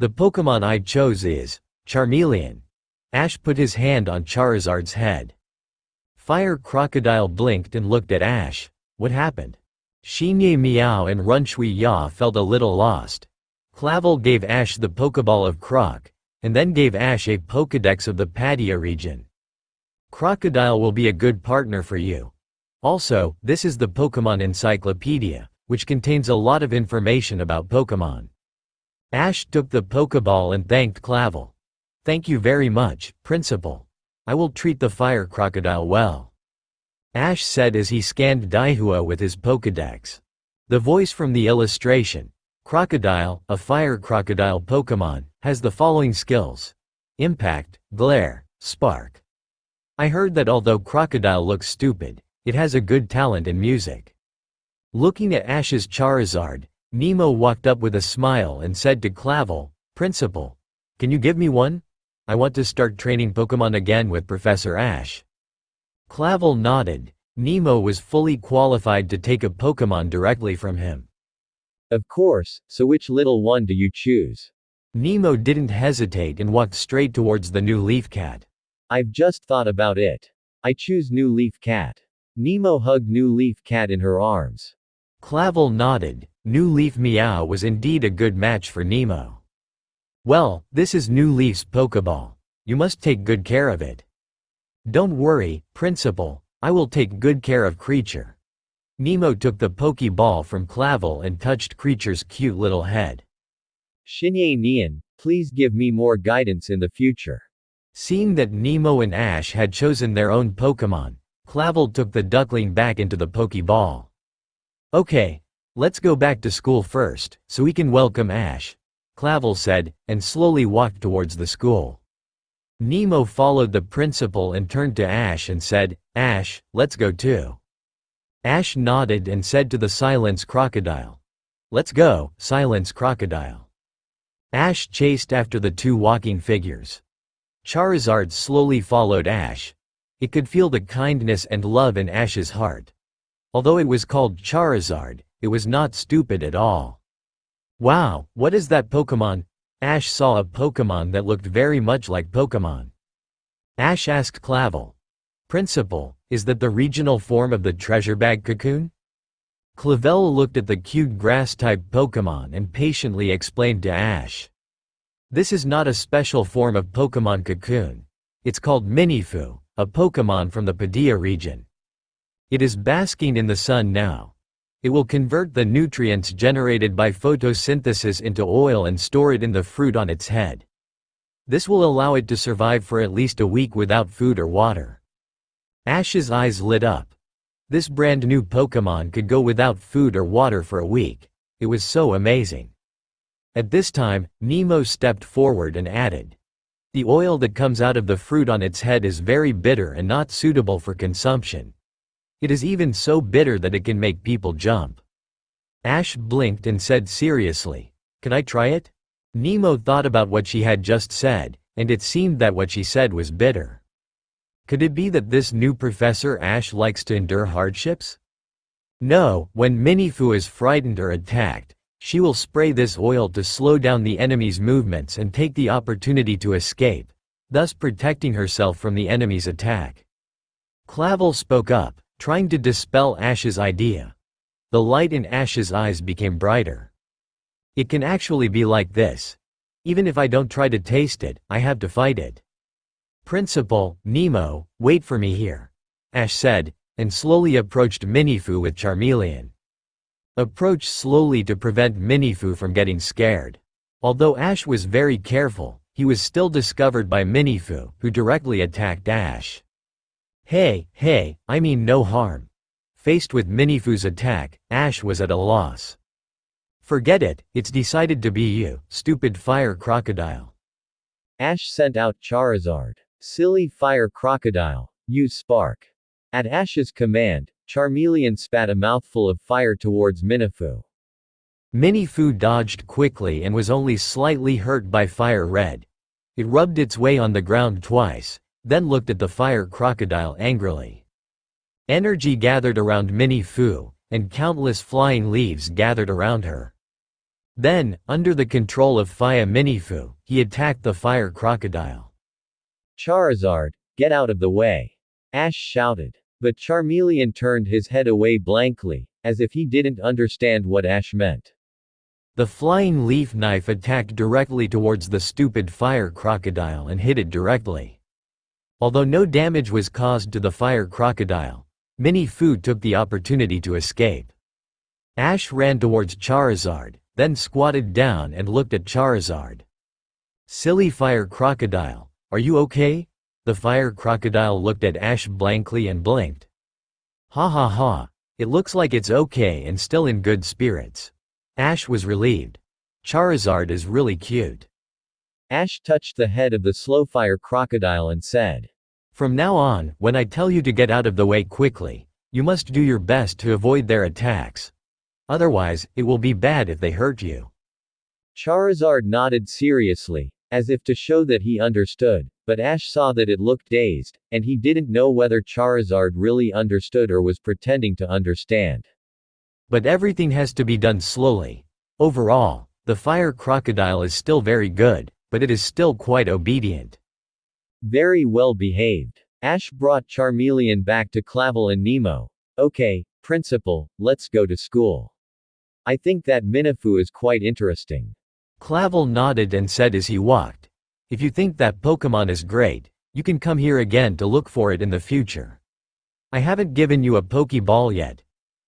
The Pokemon I chose is Charmeleon. Ash put his hand on Charizard's head. Fire Crocodile blinked and looked at Ash. What happened? Xinye Meow and Runshui Ya felt a little lost. Clavel gave Ash the Pokeball of Croc, and then gave Ash a Pokedex of the Paldea region. Crocodile will be a good partner for you. Also, this is the Pokemon Encyclopedia, which contains a lot of information about Pokemon. Ash took the Pokeball and thanked Clavel. Thank you very much, Principal. I will treat the Fire Crocodile well. Ash said as he scanned Daihua with his Pokedex. The voice from the illustration. Crocodile, a Fire Crocodile Pokemon, has the following skills: Impact, Glare, Spark. I heard that although Crocodile looks stupid, it has a good talent in music. Looking at Ash's Charizard, Nemo walked up with a smile and said to Clavel, Principal, can you give me one? I want to start training Pokemon again with Professor Ash. Clavel nodded. Nemo was fully qualified to take a Pokemon directly from him. Of course, so which little one do you choose? Nemo didn't hesitate and walked straight towards the new Leaf Cat. I've just thought about it. I choose New Leaf Cat. Nemo hugged New Leaf Cat in her arms. Clavel nodded. New Leaf Meow was indeed a good match for Nemo. Well, this is New Leaf's Pokeball. You must take good care of it. Don't worry, Principal, I will take good care of Creature. Nemo took the Pokeball from Clavel and touched Creature's cute little head. Xinye Nian, please give me more guidance in the future. Seeing that Nemo and Ash had chosen their own Pokemon, Clavel took the duckling back into the Pokeball. Okay, let's go back to school first, so we can welcome Ash, Clavel said, and slowly walked towards the school. Nemo followed the principal and turned to Ash and said, Ash, let's go too. Ash nodded and said to the Silence Crocodile. Let's go, Silence Crocodile. Ash chased after the two walking figures. Charizard slowly followed Ash. It could feel the kindness and love in Ash's heart. Although it was called Charizard, it was not stupid at all. Wow, what is that Pokemon? Ash saw a Pokemon that looked very much like Pokemon. Ash asked Clavel. Principal, is that the regional form of the treasure bag cocoon? Clavel looked at the cute grass-type Pokemon and patiently explained to Ash. This is not a special form of Pokemon cocoon. It's called Minifu, a Pokemon from the Paldea region. It is basking in the sun now. It will convert the nutrients generated by photosynthesis into oil and store it in the fruit on its head. This will allow it to survive for at least a week without food or water. Ash's eyes lit up. This brand new Pokemon could go without food or water for a week. It was so amazing. At this time, Nemo stepped forward and added, the oil that comes out of the fruit on its head is very bitter and not suitable for consumption. It is even so bitter that it can make people jump. Ash blinked and said seriously, can I try it? Nemo thought about what she had just said, and it seemed that what she said was bitter. Could it be that this new Professor Ash likes to endure hardships? No, when Minifu is frightened or attacked, she will spray this oil to slow down the enemy's movements and take the opportunity to escape, thus protecting herself from the enemy's attack. Clavel spoke up, trying to dispel Ash's idea. The light in Ash's eyes became brighter. It can actually be like this. Even if I don't try to taste it, I have to fight it. Principal, Nemo, wait for me here, Ash said, and slowly approached Minifu with Charmeleon. Approach slowly to prevent Minifu from getting scared. Although Ash was very careful, he was still discovered by Minifu, who directly attacked Ash. Hey, I mean no harm. Faced with Minifu's attack, Ash was at a loss. Forget it, it's decided to be you, stupid Fire Crocodile. Ash sent out Charizard. Silly Fire Crocodile, use Spark. At Ash's command, Charmeleon spat a mouthful of fire towards Minifu. Minifu dodged quickly and was only slightly hurt by Fire Red. It rubbed its way on the ground twice, then looked at the Fire Crocodile angrily. Energy gathered around Minifu, and countless flying leaves gathered around her. Then, under the control of Fire Minifu, he attacked the fire crocodile. Charizard, get out of the way! Ash shouted. But Charmeleon turned his head away blankly, as if he didn't understand what Ash meant. The flying leaf knife attacked directly towards the stupid fire crocodile and hit it directly. Although no damage was caused to the fire crocodile, Minifu took the opportunity to escape. Ash ran towards Charizard, then squatted down and looked at Charizard. Silly fire crocodile, are you okay? The fire crocodile looked at Ash blankly and blinked. Ha ha ha, it looks like it's okay and still in good spirits. Ash was relieved. Charizard is really cute. Ash touched the head of the slow fire crocodile and said, From now on, when I tell you to get out of the way quickly, you must do your best to avoid their attacks. Otherwise, it will be bad if they hurt you. Charizard nodded seriously, as if to show that he understood, but Ash saw that it looked dazed, and he didn't know whether Charizard really understood or was pretending to understand. But everything has to be done slowly. Overall, the fire crocodile is still very good, but it is still quite obedient. Very well behaved. Ash brought Charmeleon back to Clavel and Nemo. Okay, Principal, let's go to school. I think that Minifu is quite interesting. Clavel nodded and said as he walked, If you think that Pokemon is great, you can come here again to look for it in the future. I haven't given you a Pokeball yet.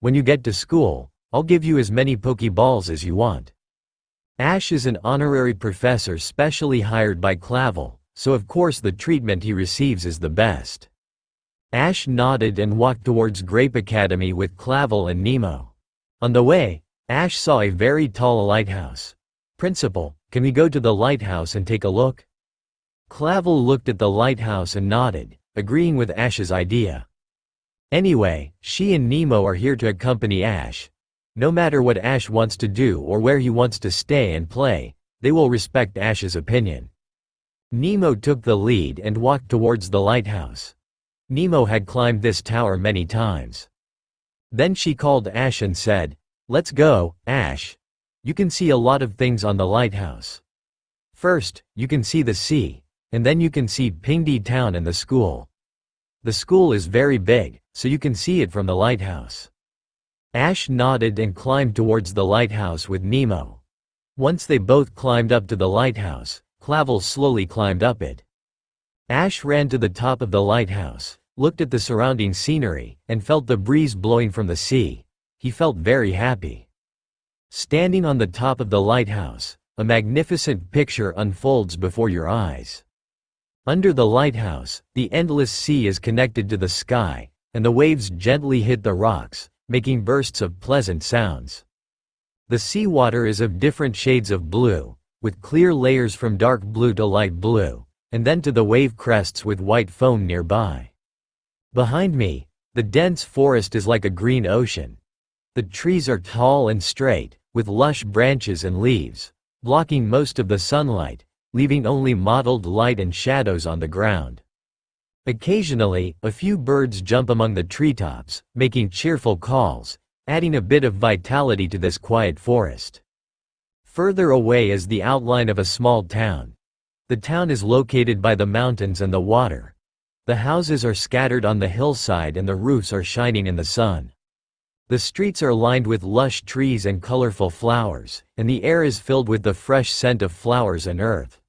When you get to school, I'll give you as many Pokeballs as you want. Ash is an honorary professor specially hired by Clavel, so of course the treatment he receives is the best. Ash nodded and walked towards Grape Academy with Clavel and Nemo. On the way, Ash saw a very tall lighthouse. Principal, can we go to the lighthouse and take a look? Clavel looked at the lighthouse and nodded, agreeing with Ash's idea. Anyway, she and Nemo are here to accompany Ash. No matter what Ash wants to do or where he wants to stay and play, they will respect Ash's opinion. Nemo took the lead and walked towards the lighthouse. Nemo had climbed this tower many times. Then she called Ash and said, Let's go, Ash. You can see a lot of things on the lighthouse. First, you can see the sea, and then you can see Pingdi Town and the school. The school is very big, so you can see it from the lighthouse. Ash nodded and climbed towards the lighthouse with Nemo. Once they both climbed up to the lighthouse, Clavel slowly climbed up it. Ash ran to the top of the lighthouse, looked at the surrounding scenery, and felt the breeze blowing from the sea. He felt very happy. Standing on the top of the lighthouse, a magnificent picture unfolds before your eyes. Under the lighthouse, the endless sea is connected to the sky, and the waves gently hit the rocks, making bursts of pleasant sounds. The seawater is of different shades of blue, with clear layers from dark blue to light blue, and then to the wave crests with white foam nearby. Behind me, the dense forest is like a green ocean. The trees are tall and straight, with lush branches and leaves, blocking most of the sunlight, leaving only mottled light and shadows on the ground. Occasionally, a few birds jump among the treetops, making cheerful calls, adding a bit of vitality to this quiet forest. Further away is the outline of a small town. The town is located by the mountains and the water. The houses are scattered on the hillside and the roofs are shining in the sun. The streets are lined with lush trees and colorful flowers, and the air is filled with the fresh scent of flowers and earth.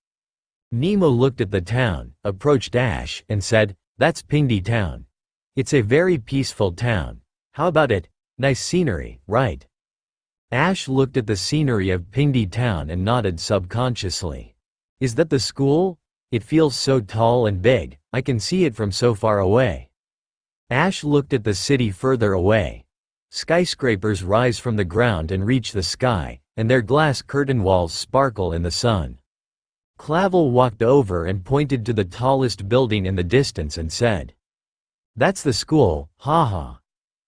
Nemo looked at the town, approached Ash, and said, That's Pingdi Town. It's a very peaceful town. How about it? Nice scenery, right? Ash looked at the scenery of Pingdi Town and nodded subconsciously. Is that the school? It feels so tall and big, I can see it from so far away. Ash looked at the city further away. Skyscrapers rise from the ground and reach the sky, and their glass curtain walls sparkle in the sun. Clavel walked over and pointed to the tallest building in the distance and said, That's the school, haha.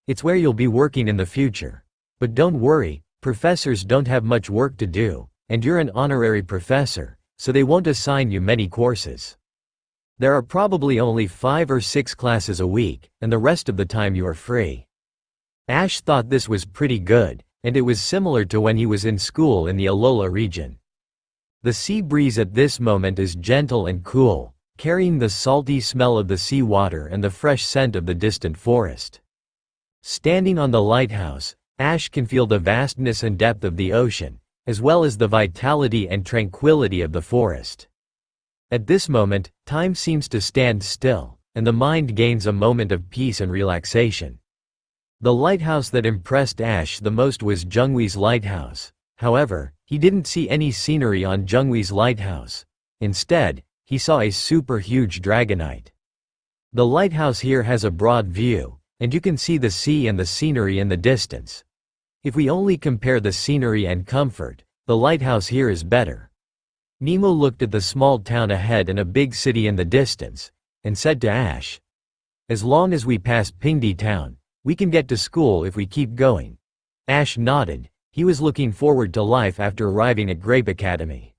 It's where you'll be working in the future. But don't worry, professors don't have much work to do, and you're an honorary professor, so they won't assign you many courses. There are probably only 5 or 6 classes a week, and the rest of the time you are free. Ash thought this was pretty good, and it was similar to when he was in school in the Alola region. The sea breeze at this moment is gentle and cool, carrying the salty smell of the sea water and the fresh scent of the distant forest. Standing on the lighthouse, Ash can feel the vastness and depth of the ocean, as well as the vitality and tranquility of the forest. At this moment, time seems to stand still, and the mind gains a moment of peace and relaxation. The lighthouse that impressed Ash the most was Jungwee's lighthouse. However, he didn't see any scenery on Jungwee's lighthouse. Instead, he saw a super huge dragonite. The lighthouse here has a broad view, and you can see the sea and the scenery in the distance. If we only compare the scenery and comfort, the lighthouse here is better. Nemo looked at the small town ahead and a big city in the distance, and said to Ash, "As long as we pass Pingdi Town, we can get to school if we keep going." Ash nodded. He was looking forward to life after arriving at Grape Academy.